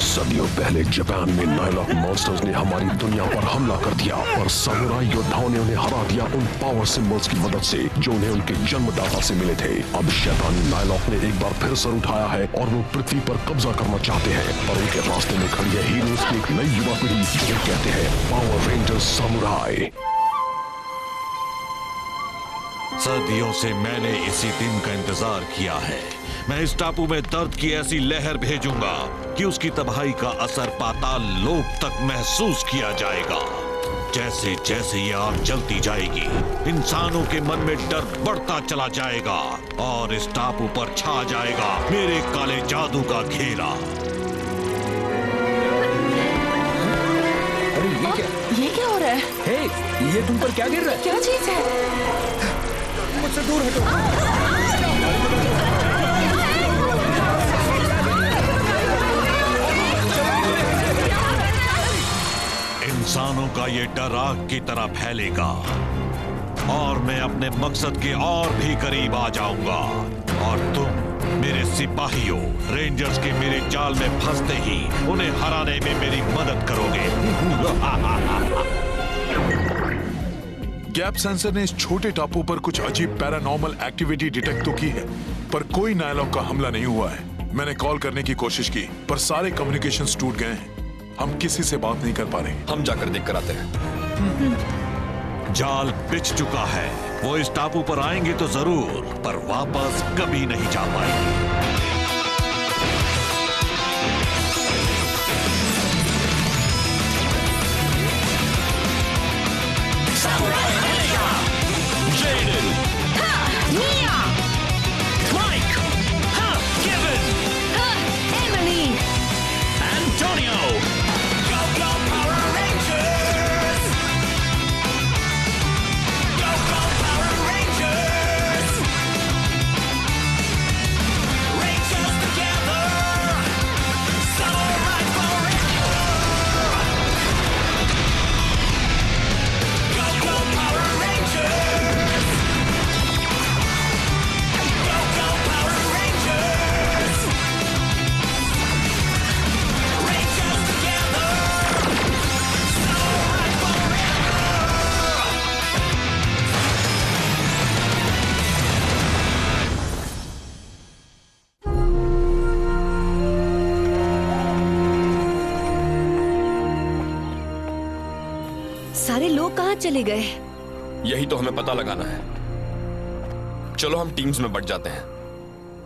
सदियों पहले जापान में नायलॉक मॉन्स्टर्स ने हमारी दुनिया पर हमला कर दिया और सामुराई योद्धाओं ने उन्हें हरा दिया उन पावर सिंबल्स की मदद से जो उन्हें उनके जन्मदाता से मिले थे। अब शैतानी नायलॉक ने एक बार फिर सर उठाया है और वो पृथ्वी पर कब्जा करना चाहते हैं। और उनके रास्ते में खड़ी है हीरोज की एक नई युवा पीढ़ी जो कहते हैं पावर रेंजर्स सामुराई। सदियों से मैंने इसी दिन का इंतजार किया है। मैं इस टापू में दर्द की ऐसी लहर भेजूंगा कि उसकी तबाही का असर पाताल लोक तक महसूस किया जाएगा। जैसे जैसे ये आग जलती जाएगी, इंसानों के मन में डर बढ़ता चला जाएगा और इस टापू पर छा जाएगा मेरे काले जादू का घेरा। ये क्या हो रहा है? हे, ये तुम पर क्या गिर रहा है? क्या चीज है? मुझसे दूर हटो। इंसानों का ये डर आग की तरह फैलेगा और मैं अपने मकसद के और भी करीब आ जाऊंगा और तुम मेरे सिपाहियों रेंजर्स के मेरे जाल में फंसते ही उन्हें हराने में मेरी मदद करोगे। गैप सेंसर ने इस छोटे टापू पर कुछ अजीब पैरानॉर्मल एक्टिविटी डिटेक्ट तो की है, पर कोई नायलॉक का हमला नहीं हुआ है। मैंने कॉल करने की कोशिश की पर सारे कम्युनिकेशंस टूट गए हैं। हम किसी से बात नहीं कर पा रहे। हम जाकर देख कर आते हैं। जाल बिछ चुका है। वो इस टापू पर आएंगे तो जरूर, पर वापस कभी नहीं जा पाएंगे। सारे लोग कहाँ चले गए? यही तो हमें पता लगाना है। चलो हम टीम्स में बट जाते हैं।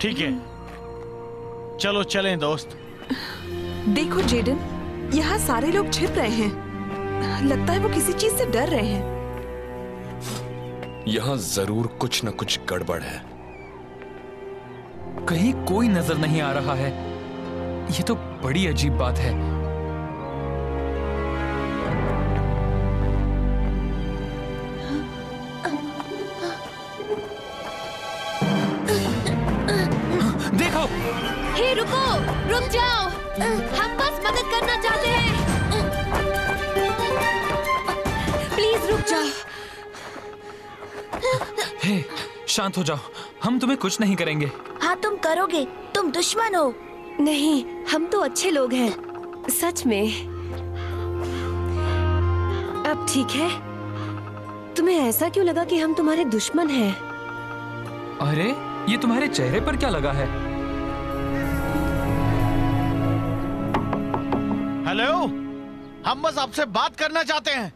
ठीक है, चलो चलें दोस्त। देखो जेडन, यहाँ सारे लोग छिप रहे हैं। लगता है वो किसी चीज से डर रहे हैं। यहाँ जरूर कुछ न कुछ गड़बड़ है। कहीं कोई नजर नहीं आ रहा है। ये तो बड़ी अजीब बात है। देखो। हे रुको, रुक जाओ। हम बस मदद करना चाहते हैं। प्लीज रुक जाओ। हे, शांत हो जाओ। हम तुम्हें कुछ नहीं करेंगे। हाँ तुम करोगे, तुम दुश्मन हो। नहीं, हम तो अच्छे लोग हैं। सच में। अब ठीक है। तुम्हें ऐसा क्यों लगा कि हम तुम्हारे दुश्मन हैं? अरे, ये तुम्हारे चेहरे पर क्या लगा है? हेलो, हम बस आपसे बात करना चाहते हैं।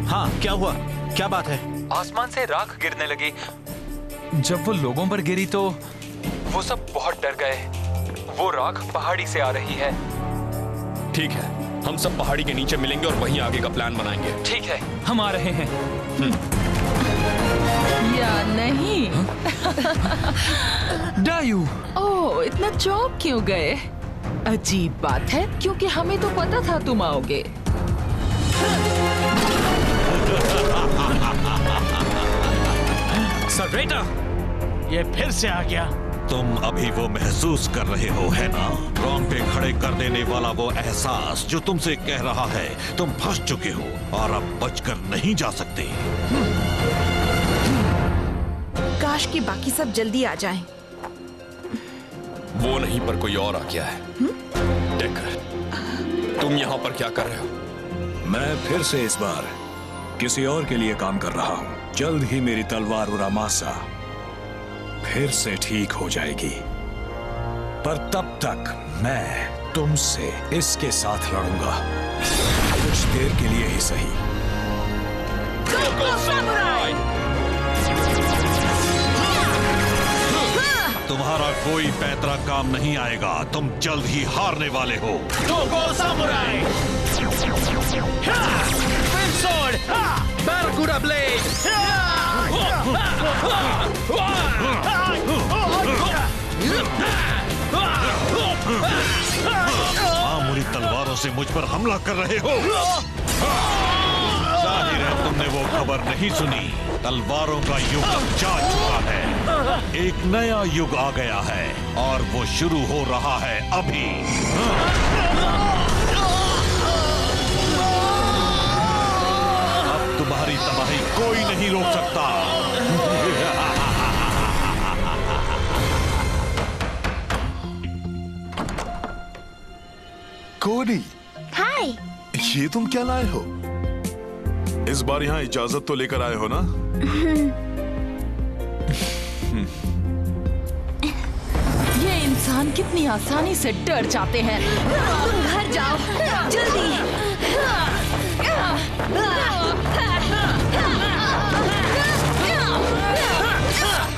हाँ, क्या हुआ? क्या बात है? आसमान से राख गिरने लगी। जब वो लोगों पर गिरी तो वो सब बहुत डर गए। वो राख पहाड़ी से आ रही है। ठीक है, हम सब पहाड़ी के नीचे मिलेंगे और वहीं आगे का प्लान बनाएंगे। ठीक है, हम आ रहे हैं। या नहीं? डायू, ओह, इतना चौंक क्यों गए? अजीब बात है, क्योंकि हमें तो पता था तुम आओगे। सर, ये फिर से आ गया। तुम अभी वो महसूस कर रहे हो, है ना? रोंग पे खड़े कर देने वाला वो एहसास जो तुमसे कह रहा है तुम फंस चुके हो और अब बचकर नहीं जा सकते। काश कि बाकी सब जल्दी आ जाएं। वो नहीं पर कोई और आ गया है। डेकर, तुम यहाँ पर क्या कर रहे हो? मैं फिर से इस बार किसी और के लिए काम कर रहा हूँ। जल्द ही मेरी तलवार उरामासा फिर से ठीक हो जाएगी, पर तब तक मैं तुमसे इसके साथ लड़ूंगा, कुछ देर के लिए ही सही। तुम्हारा कोई पैतरा काम नहीं आएगा, तुम जल्द ही हारने वाले हो। बारकूडा ब्लेड। मामूली तलवारों से मुझ पर हमला कर रहे हो। जाहिर है तुमने वो खबर नहीं सुनी। तलवारों का युग अब जा चुका है, एक नया युग आ गया है और वो शुरू हो रहा है अभी। अब तुम्हारी तबाही कोई नहीं रोक सकता। कोडी, हाय। ये तुम क्या लाए हो? इस बार यहाँ इजाजत तो लेकर आए हो ना? ये इंसान कितनी आसानी से डर जाते हैं। तुम घर जाओ जल्दी।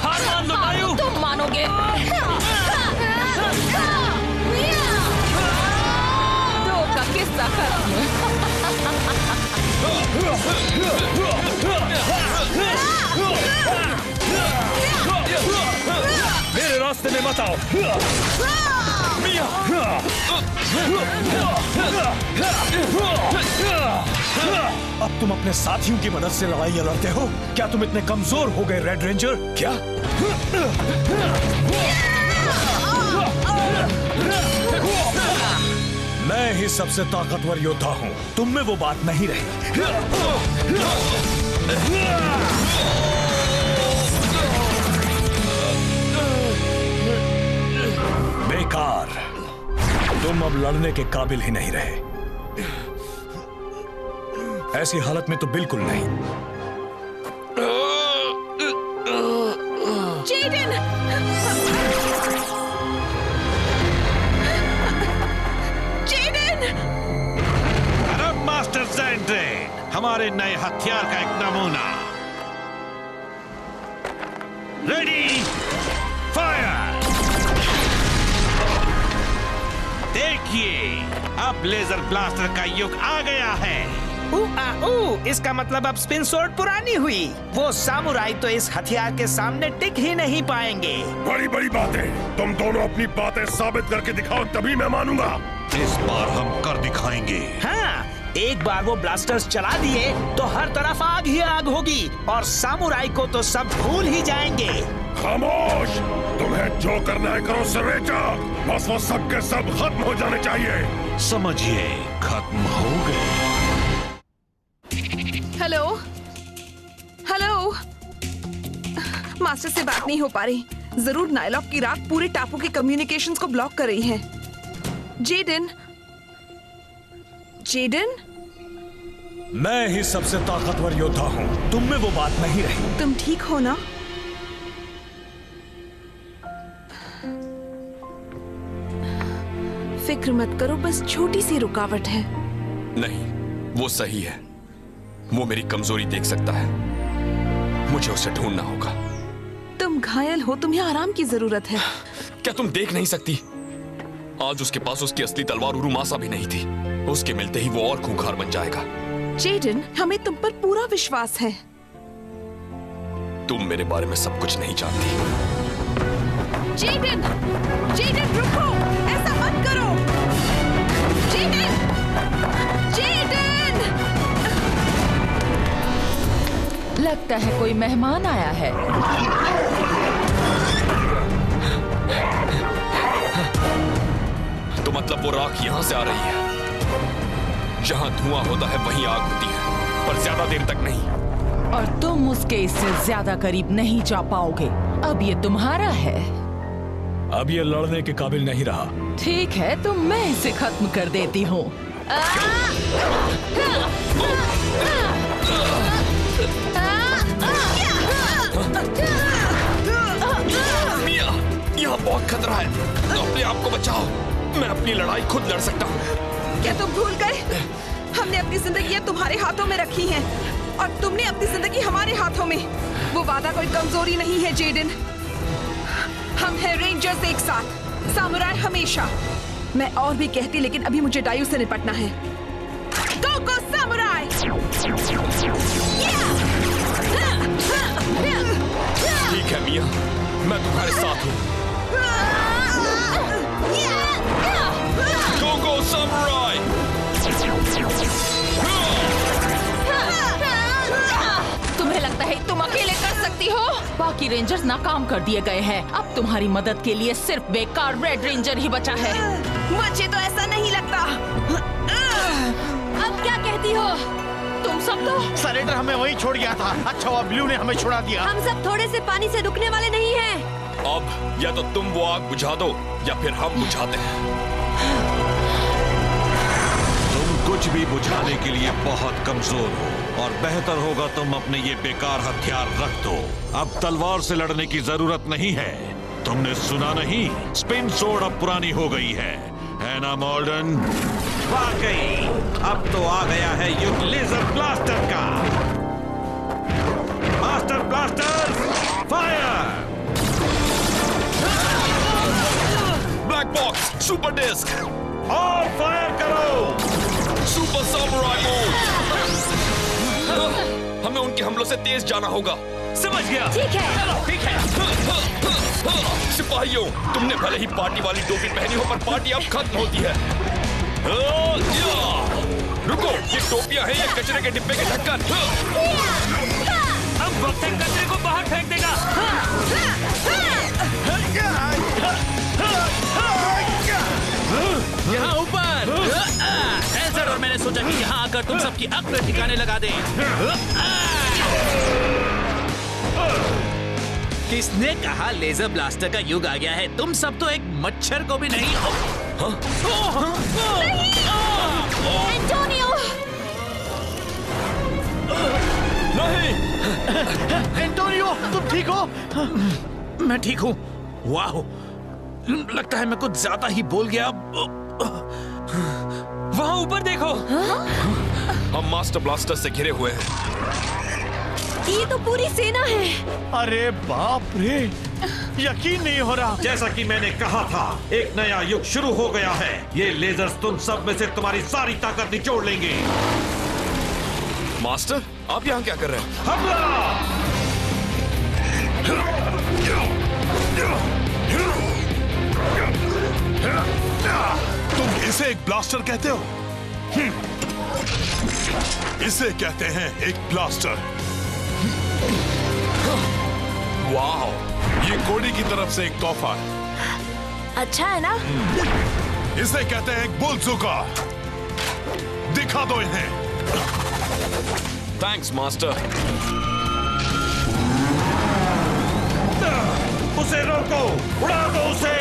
हार मान लो मायू। तुम मानोगे। दो का किस्सा खत्म। मेरे रास्ते में मत आओ। अब तुम अपने साथियों की मदद से लड़ाइयां लड़ते हो? क्या तुम इतने कमजोर हो गए रेड रेंजर? क्या? मैं ही सबसे ताकतवर योद्धा हूं, तुम में वो बात नहीं रही। बेकार, तुम अब लड़ने के काबिल ही नहीं रहे। ऐसी हालत में तो बिल्कुल नहीं। जेडन! जेडन! अरब मास्टर सैंड्रेन, हमारे नए हथियार का एक नमूना। Ready, fire! देखिए, अब लेजर ब्लास्टर का युग आ गया है। इसका मतलब अब स्पिन सोर्ड पुरानी हुई। वो सामुराई तो इस हथियार के सामने टिक ही नहीं पाएंगे। बड़ी बड़ी बातें, तुम दोनों अपनी बातें साबित करके दिखाओ, तभी मैं मानूंगा। इस बार हम कर दिखाएंगे। हाँ, एक बार वो ब्लास्टर्स चला दिए तो हर तरफ आग ही आग होगी और सामुराई को तो सब भूल ही जाएंगे। खामोश! तुम्हें जो करना है करो सरेचा, बस वो सब के सब खत्म हो जाने चाहिए। समझिए, खत्म हो गए। Hello, hello. मास्टर से बात नहीं हो पा रही। जरूर नाइलॉक की राख पूरे टापू के कम्युनिकेशंस को ब्लॉक कर रही है। Jaden, Jaden? मैं ही सबसे ताकतवर योद्धा हूं, तुम में वो बात नहीं रही। तुम ठीक हो ना? फिक्र मत करो, बस छोटी सी रुकावट है। नहीं, वो सही है। वो मेरी कमजोरी देख सकता है। मुझे उसे ढूंढना होगा। तुम घायल हो, तुम्हें आराम की जरूरत है। क्या तुम देख नहीं सकती? आज उसके पास उसकी असली तलवार उरुमासा भी नहीं थी। उसके मिलते ही वो और खूंखार बन जाएगा। जेडन, हमें तुम पर पूरा विश्वास है। तुम मेरे बारे में सब कुछ नहीं जानती। जेडन, जेडन रुको, ऐसा मत करो। Jaden, Jaden! लगता है कोई मेहमान आया है। तो मतलब वो राख यहाँ से आ रही है। जहाँ धुआं होता है वहीं आग होती है, पर ज्यादा देर तक नहीं। और तुम उसके इससे ज्यादा करीब नहीं जा पाओगे। अब ये तुम्हारा है। अब ये लड़ने के काबिल नहीं रहा। ठीक है, तो मैं इसे खत्म कर देती हूँ। मिया, यहाँ बहुत खतरा है। अपने आप को बचाओ। मैं अपनी लड़ाई खुद लड़ सकता हूँ। क्या तुम भूल गए? हमने अपनी जिंदगी तुम्हारे हाथों में रखी है और तुमने अपनी जिंदगी हमारे हाथों में। वो वादा कोई कमजोरी नहीं है जेडन। हम हैं रेंजर्स एक साथ, सामुराई हमेशा। मैं और भी कहती, लेकिन अभी मुझे डायू से निपटना है। गो सामुराई! ठीक है मिया, मैं तुम्हारे साथ हूँ। गो सामुराई! तुम्हें लगता है तुम अकेले कर सकती हो? बाकी रेंजर्स नाकाम कर दिए गए हैं। अब तुम्हारी मदद के लिए सिर्फ बेकार रेड रेंजर ही बचा है। मुझे तो ऐसा नहीं लगता। अब क्या कहती हो? तुम सब तो सरेंडर हमें वहीं छोड़ गया था। अच्छा हुआ ब्लू ने हमें छुड़ा दिया। हम सब थोड़े से पानी से रुकने वाले नहीं हैं। अब या तो तुम वो आग बुझा दो या फिर हम बुझाते हैं। तुम कुछ भी बुझाने के लिए बहुत कमजोर हो और बेहतर होगा तुम अपने ये बेकार हथियार रख दो। अब तलवार से लड़ने की जरूरत नहीं है। तुमने सुना नहीं? स्पिन सोर्ड अब पुरानी हो गई है ना मॉल्डन? वाकई अब तो आ गया है युग लेजर ब्लास्टर का। Master blaster fire! Black box super disc और फायर करो। Super samurai mode. हमें उनके हमलों से तेज जाना होगा। समझ गया। ठीक है। ठीक है। सिपाहियों, तुमने भले ही पार्टी वाली टोपी पहनी हो, पर पार्टी अब खत्म होती है। रुको, ये टोपियां हैं या कचरे के डिब्बे के ढक्कन? हम वक्त कचरे को बाहर फेंक देगा। यहाँ ऊपर। ऐसा, और मैंने सोचा कि यहाँ आकर तुम सबकी अक्ल ठिकाने लगा दें। किसने कहा लेजर ब्लास्टर का युग आ गया है? तुम सब तो एक मच्छर को भी नहीं हो। एंटोनियो! नहीं! एंटोनियो, तुम ठीक हो? मैं ठीक हूँ। वाह, लगता है मैं कुछ ज्यादा ही बोल गया। वहाँ ऊपर देखो। हम मास्टर ब्लास्टर से घिरे हुए हैं। ये तो पूरी सेना है। अरे बाप रे, यकीन नहीं हो रहा। जैसा कि मैंने कहा था, एक नया युग शुरू हो गया है। ये लेजर्स तुम सब में से तुम्हारी सारी ताकत निचोड़ लेंगे। मास्टर, आप यहाँ क्या कर रहे हैं? हमला! तुम इसे एक ब्लास्टर कहते हो? इसे कहते हैं एक ब्लास्टर। वाह, ये कोडी की तरफ से एक तोहफा है। अच्छा है ना? इसे कहते हैं एक बुलजुका। दिखा दो इन्हें। Thanks master. उसे रोको, उड़ा दो उसे।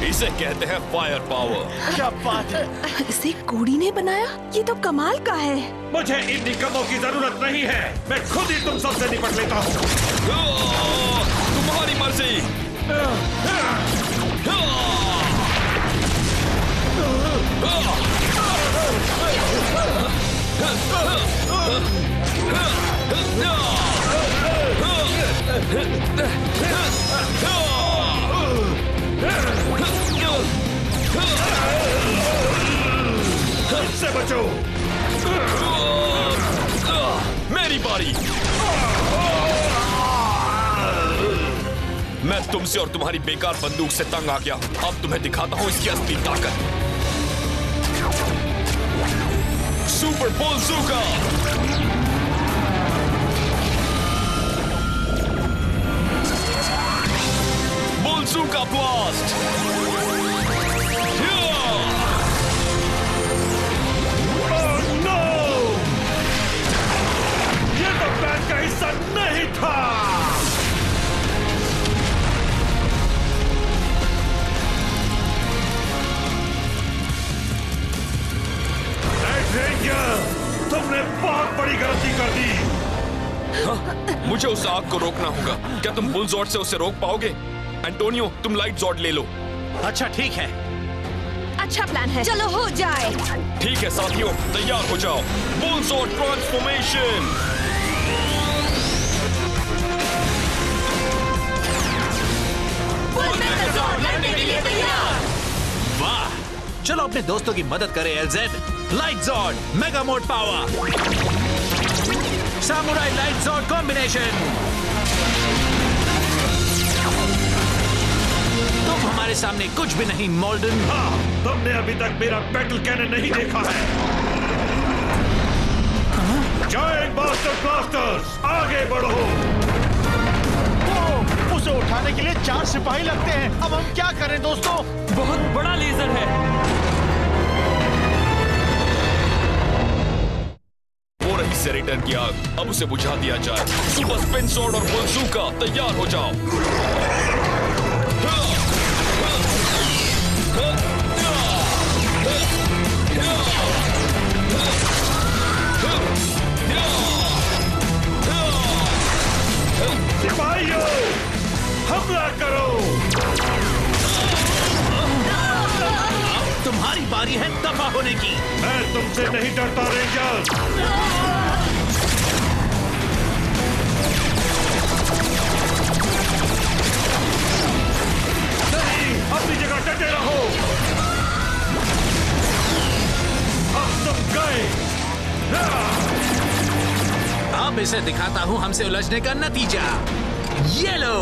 इसे कहते हैं फायर पावर। क्या बात है? इसे कोडी ने बनाया? ये तो कमाल का है। मुझे इन निकम्मों की जरूरत नहीं है। मैं खुद ही तुम सबसे निपट लेता हूँ। तुम्हारी मर्जी। से बचो। मेरी बारी। मैं तुमसे और तुम्हारी बेकार बंदूक से तंग आ गया। अब तुम्हें दिखाता हूं इसकी असली ताकत। सुपर बुलजुका। बुलजुका ब्लास्ट। तुमने बहुत बड़ी गलती कर दी। हाँ, मुझे उस आग को रोकना होगा। क्या तुम बुल जॉर्ड से उसे रोक पाओगे? एंटोनियो, तुम लाइट जॉर्ड ले लो। अच्छा ठीक है। अच्छा प्लान है, चलो हो जाए। ठीक है साथियों, तैयार हो जाओ। Bull zord transformation. वाह, चलो अपने दोस्तों की मदद करें। LZ light zord mega mode power, samurai light zord combination. तुम हमारे सामने कुछ भी नहीं मोल्डन। हाँ, तुमने अभी तक मेरा बैटल कैनन नहीं देखा है। जायंट मास्टर ब्लास्टर्स, आगे बढ़ो। उसे उठाने के लिए 4 सिपाही लगते हैं। अब हम क्या करें दोस्तों? बहुत बड़ा लेजर है। वो रही सेरेटन की आग, अब उसे बुझा दिया जाए। सुपर स्पिन स्वॉर्ड और बंसूका, तैयार हो जाओ। सिपाहियों, हमला करो। तुम्हारी बारी है दफा होने की। मैं तुमसे नहीं डरता रेंजर्स। नहीं, अपनी जगह डटे रहो। अब तुम गए। अब इसे दिखाता हूं हमसे उलझने का नतीजा। येलो,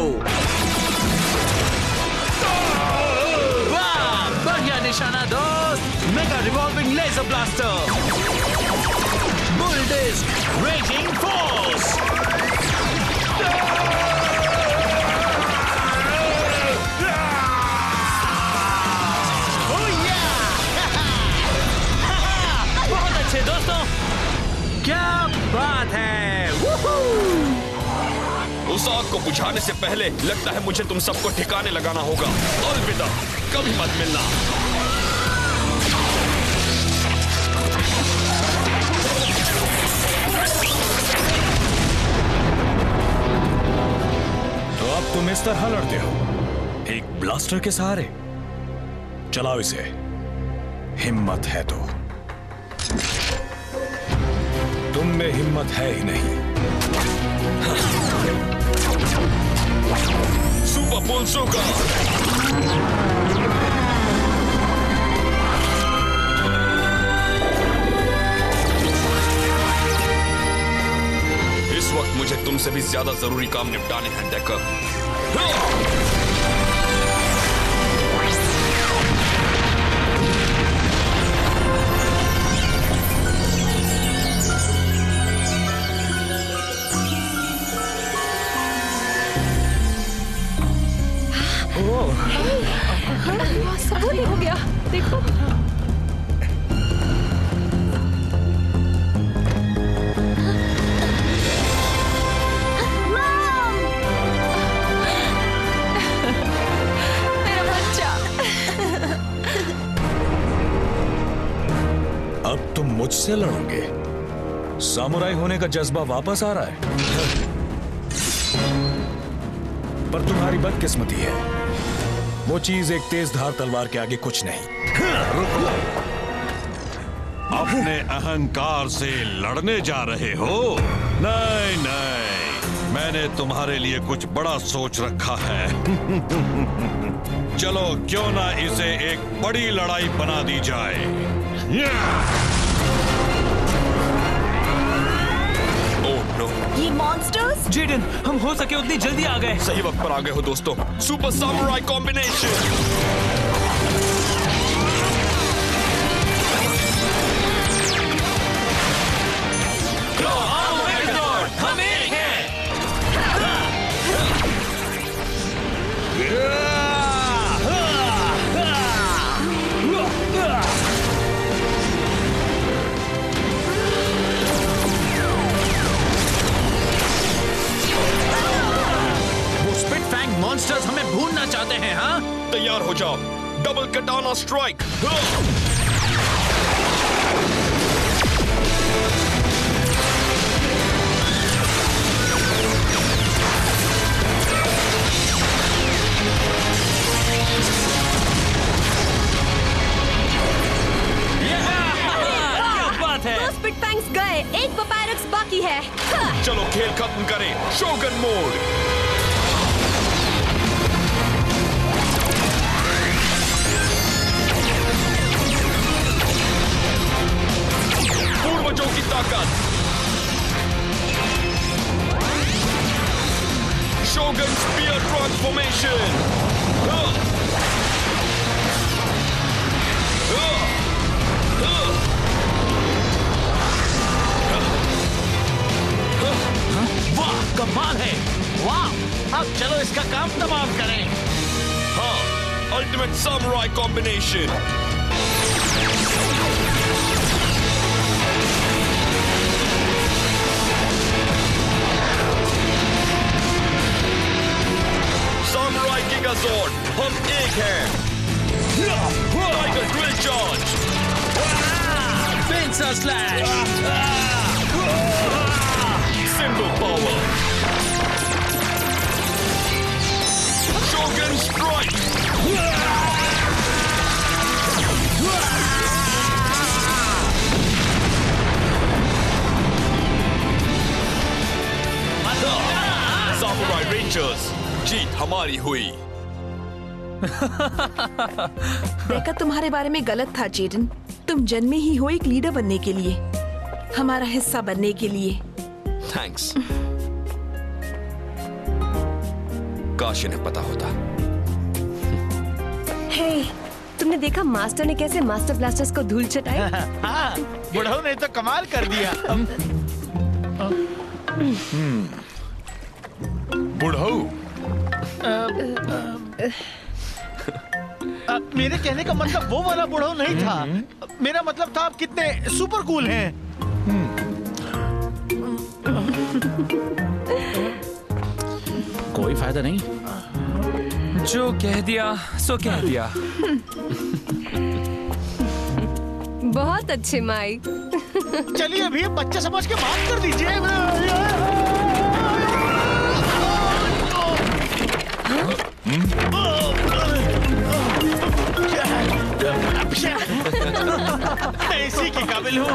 वाह, बढ़िया निशाना दोस्त। Mega revolving laser blaster, bull disc, raging force. बहुत अच्छे दोस्तों, क्या बात है। उस आग को बुझाने से पहले लगता है मुझे तुम सबको ठिकाने लगाना होगा। अलविदा, कभी मत मिलना। तो अब तुम इस तरह लड़ते हो, एक ब्लास्टर के सहारे? चलाओ इसे, हिम्मत है तो। तुम में हिम्मत है ही नहीं। सुपर बंसूका। इस वक्त मुझे तुमसे भी ज्यादा जरूरी काम निपटाने हैं डेकर। सब हो गया, देखो। मेरा बच्चा। अब तुम मुझसे लड़ोगे? सामुराई होने का जज्बा वापस आ रहा है। पर तुम्हारी बदकिस्मती है, वो चीज एक तेज धार तलवार के आगे कुछ नहीं। रुको, अपने अहंकार से लड़ने जा रहे हो? नहीं नहीं, मैंने तुम्हारे लिए कुछ बड़ा सोच रखा है। चलो क्यों ना इसे एक बड़ी लड़ाई बना दी जाए। ओह नो, ये मॉन्स्टर्स? जेडन, हम हो सके उतनी जल्दी आ गए। सही वक्त पर आ गए हो दोस्तों। Super samurai combination. हम एक हैं। मॉन्स्टर्स हमें भूनना चाहते हैं। हाँ, तैयार हो जाओ, डबल कटाना स्ट्राइक। स्पिट फैंग्स गए, एक पपायरक्स बाकी है। चलो खेल खत्म करें। शोगन मोड। पूर्वजों की ताकत। शोगन स्पीयर ट्रांसफॉर्मेशन। वाह, कमाल है। वाह, अब चलो इसका काम तमाम करें। हाँ, ultimate samurai combination. Samurai gigazord, हम एक हैं। Tiger drill charge. Pincer slash. Symbol power. Shogun strike. Samurai rangers, जीत हमारी हुई। देखा, तुम्हारे बारे में गलत था जेडन। तुम जन्मे ही हो एक लीडर बनने के लिए, हमारा हिस्सा बनने के लिए। थैंक्स। काश इन्हें पता होता। हे, तुमने देखा मास्टर ने कैसे मास्टर ब्लास्टर्स को धूल चटाई? हाँ, बुढ़ऊ ने तो कमाल कर दिया। बुढ़ऊ, मेरे कहने का मतलब वो वाला बुढ़ऊ नहीं था। मेरा मतलब था आप कितने सुपर कूल हैं। कोई फायदा नहीं। जो कह दिया सो कह दिया। बहुत अच्छे माई। चलिए अभी बच्चा समझ के माफ कर दीजिए। मैं इसी की काबिल हूँ।